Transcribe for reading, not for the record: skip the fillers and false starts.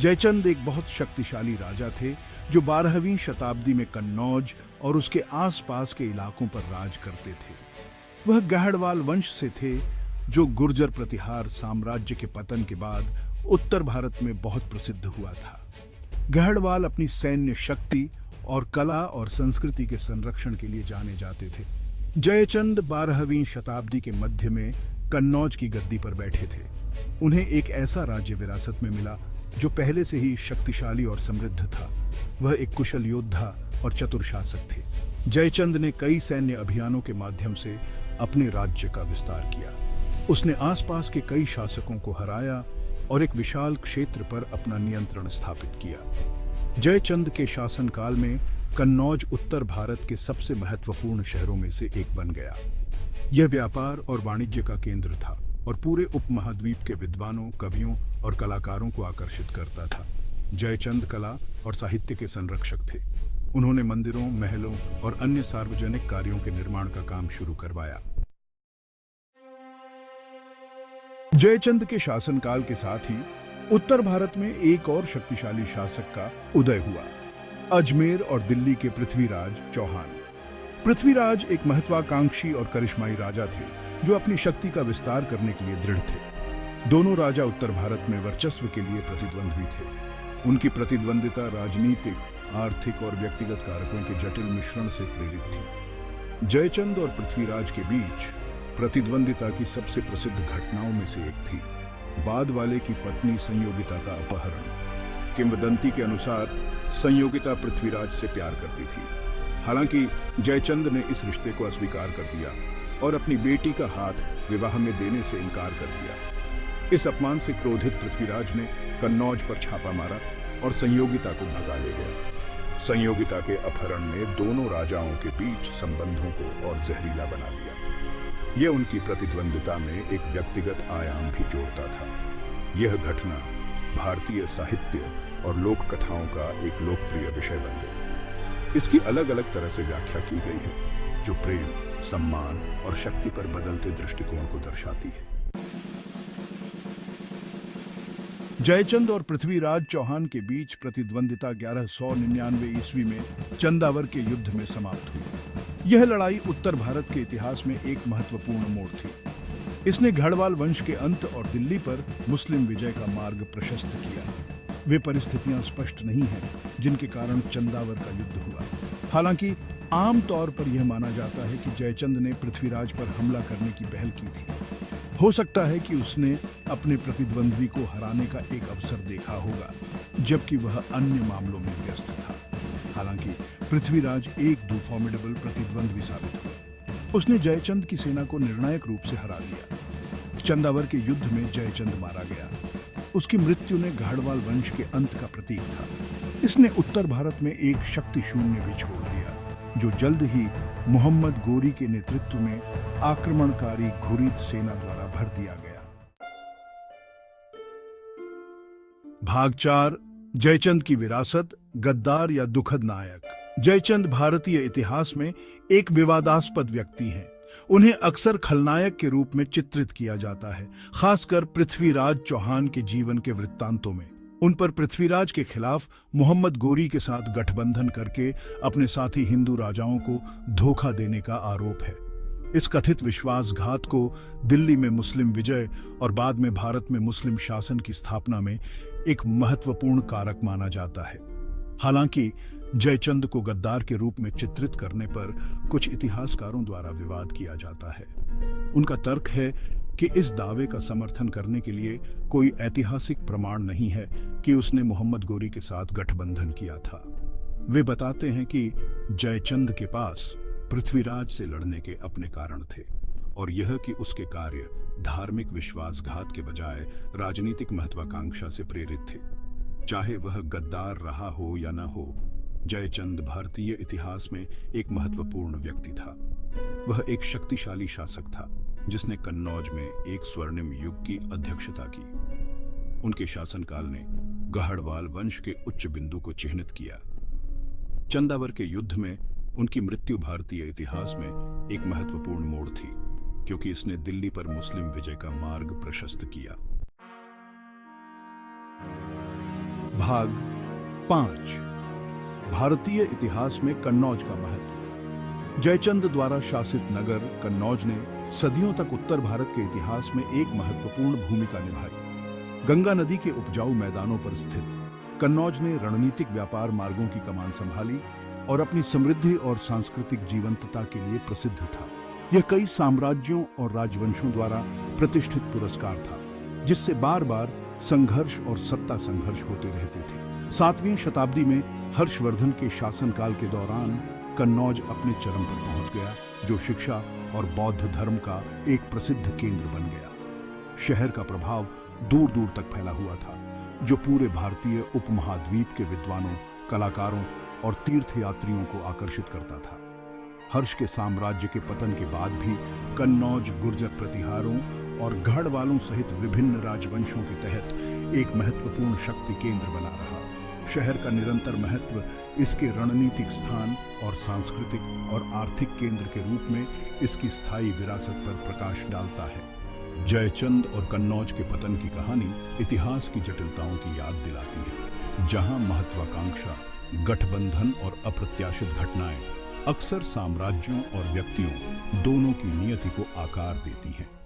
जयचंद एक बहुत शक्तिशाली राजा थे जो 12वीं शताब्दी में कन्नौज और उसके आसपास के इलाकों पर राज करते थे। वह गहड़वाल वंश से थे जो गुर्जर प्रतिहार साम्राज्य के पतन के बाद उत्तर भारत में बहुत प्रसिद्ध हुआ था। गहड़वाल अपनी सैन्य शक्ति और कला और संस्कृति के संरक्षण के लिए जाने जाते थे। जयचंद 12वीं शताब्दी के मध्य में कन्नौज की गद्दी पर बैठे थे। उन्हें एक ऐसा राज्य विरासत में मिला जो पहले से ही शक्तिशाली और समृद्ध था। वह एक कुशल योद्धा और चतुर शासक थे। जयचंद ने कई सैन्य अभियानों के माध्यम से अपने राज्य का विस्तार किया। उसने आसपास के कई शासकों को हराया और एक विशाल क्षेत्र पर अपना नियंत्रण स्थापित किया। जयचंद के शासनकाल में कन्नौज उत्तर भारत के सबसे महत्वपूर्ण शहरों में से एक बन गया। यह व्यापार और वाणिज्य का केंद्र था और पूरे उपमहाद्वीप के विद्वानों, कवियों और कलाकारों को आकर्षित करता था। जयचंद कला और साहित्य के संरक्षक थे। उन्होंने मंदिरों, महलों और अन्य सार्वजनिक कार्यों के निर्माण का काम शुरू करवाया। जयचंद के शासनकाल के साथ ही उत्तर भारत में एक और शक्तिशाली शासक का उदय हुआ, अजमेर और दिल्ली के पृथ्वीराज चौहान। पृथ्वीराज एक महत्वाकांक्षी और करिश्माई राजा थे जो अपनी शक्ति का विस्तार करने के लिए दृढ़ थे। दोनों राजा उत्तर भारत में वर्चस्व के लिए प्रतिद्वंद्वी थे। उनकी प्रतिद्वंदिता राजनीतिक, आर्थिक और व्यक्तिगत कारकों के जटिल मिश्रण से प्रेरित थी। जयचंद और पृथ्वीराज के बीच प्रतिद्वंदिता की सबसे प्रसिद्ध घटनाओं में से एक थी बाद वाले की पत्नी संयोगिता का अपहरण। किंवदंती के अनुसार संयोगिता पृथ्वीराज से प्यार करती थी। हालांकि जयचंद ने इस रिश्ते को अस्वीकार कर दिया और अपनी बेटी का हाथ विवाह में देने से इनकार कर दिया। इस अपमान से क्रोधित पृथ्वीराज ने कन्नौज पर छापा मारा और संयोगिता को भगा ले गया। संयोगिता के अपहरण ने दोनों राजाओं के बीच संबंधों को और जहरीला बना दिया। यह उनकी प्रतिद्वंदिता में एक व्यक्तिगत आयाम भी जोड़ता था। यह घटना भारतीय साहित्य और लोक कथाओं का एक लोकप्रिय विषय बन गई। इसकी अलग अलग तरह से व्याख्या की गई है जो प्रेम, सम्मान और शक्ति पर बदलते दृष्टिकोण को दर्शाती है। जयचंद और पृथ्वीराज चौहान के बीच प्रतिद्वंदिता 1199 ईस्वी में चंदावर के युद्ध में समाप्त हुई। यह लड़ाई उत्तर भारत के इतिहास में एक महत्वपूर्ण मोड़ थी। इसने गढ़वाल वंश के अंत और दिल्ली पर मुस्लिम विजय का मार्ग प्रशस्त किया। वे परिस्थितियां स्पष्ट नहीं हैं जिनके कारण चंदावर का युद्ध हुआ। हालांकि आम तौर पर यह माना जाता है कि जयचंद ने पृथ्वीराज पर हमला करने की पहल की थी। हो सकता है कि उसने अपने प्रतिद्वंद्वी को हराने का एक अवसर देखा होगा, जबकि वह अन्य मामलों में व्यस्त था। हालांकि पृथ्वीराज एक फॉर्मिडेबल प्रतिद्वंद्वी साबित हुआ। उसने जयचंद की सेना को निर्णायक रूप से हरा दिया। चंदावर के युद्ध में जयचंद मारा गया। उसकी मृत्यु ने गढ़वाल वंश के अंत का प्रतीक था। इसने उत्तर भारत में एक शक्ति शून्य भी छोड़ दिया, जो जल्द ही मोहम्मद गोरी के नेतृत्व में आक्रमणकारी घुरिद सेना द्वारा भर दिया गया। भाग 4, जयचंद की विरासत, गद्दार या दुखद नायक। जयचंद भारतीय इतिहास में एक विवादास्पद व्यक्ति हैं। उन्हें अक्सर खलनायक के रूप में चित्रित किया जाता है, खासकर पृथ्वीराज चौहान के जीवन के वृत्तांतों में। उन पर पृथ्वीराज के खिलाफ मोहम्मद गोरी के साथ गठबंधन करके अपने साथी हिंदू राजाओं को धोखा देने का आरोप है। इस कथित विश्वासघात को दिल्ली में मुस्लिम विजय और बाद में भारत में मुस्लिम शासन की स्थापना में एक महत्वपूर्ण कारक माना जाता है। हालांकि जयचंद को गद्दार के रूप में चित्रित करने पर कुछ इतिहासकारों द्वारा विवाद किया जाता है। उनका तर्क है कि इस दावे का समर्थन करने के लिए कोई ऐतिहासिक प्रमाण नहीं है कि उसने मोहम्मद गोरी के साथ गठबंधन किया था। वे बताते हैं कि जयचंद के पास पृथ्वीराज से लड़ने के अपने कारण थे और यह कि उसके कार्य धार्मिक विश्वासघात के बजाय राजनीतिक महत्वाकांक्षा से प्रेरित थे। चाहे वह गद्दार रहा हो या न हो, जयचंद भारतीय इतिहास में एक महत्वपूर्ण व्यक्ति था। वह एक शक्तिशाली शासक था जिसने कन्नौज में एक स्वर्णिम युग की अध्यक्षता की। उनके शासनकाल ने गहड़वाल वंश के उच्च बिंदु को चिह्नित किया। चंदावर के युद्ध में उनकी मृत्यु भारतीय इतिहास में एक महत्वपूर्ण मोड़ थी, क्योंकि इसने दिल्ली पर मुस्लिम विजय का मार्ग प्रशस्त किया। भाग 5। भारतीय इतिहास में कन्नौज का महत्व। जयचंद द्वारा शासित नगर कन्नौज ने सदियों तक उत्तर भारत के इतिहास में एक महत्वपूर्ण भूमिका निभाई। गंगा नदी के उपजाऊ मैदानों पर स्थित कन्नौज ने रणनीतिक व्यापार मार्गों की कमान संभाली और अपनी समृद्धि और सांस्कृतिक जीवंतता के लिए प्रसिद्ध था। यह कई साम्राज्यों और राजवंशों द्वारा प्रतिष्ठित पुरस्कार था, जिससे बार बार संघर्ष और सत्ता संघर्ष होते रहते थे। 7वीं शताब्दी में हर्षवर्धन के शासनकाल के दौरान कन्नौज अपने चरम पर पहुंच गया, जो शिक्षा और बौद्ध धर्म का एक प्रसिद्ध केंद्र बन गया। शहर का प्रभाव दूर दूर तक फैला हुआ था, जो पूरे भारतीय उपमहाद्वीप के विद्वानों, कलाकारों और तीर्थयात्रियों को आकर्षित करता था। हर्ष के साम्राज्य के पतन के बाद भी कन्नौज गुर्जर प्रतिहारों और गढ़वालों सहित विभिन्न राजवंशों के तहत एक महत्वपूर्ण शक्ति केंद्र बना रहा। शहर का निरंतर महत्व इसके रणनीतिक स्थान और सांस्कृतिक और आर्थिक केंद्र के रूप में इसकी स्थायी विरासत पर प्रकाश डालता है। जयचंद और कन्नौज के पतन की कहानी इतिहास की जटिलताओं की याद दिलाती है, जहां महत्वाकांक्षा, गठबंधन और अप्रत्याशित घटनाएं अक्सर साम्राज्यों और व्यक्तियों दोनों की नियति को आकार देती हैं।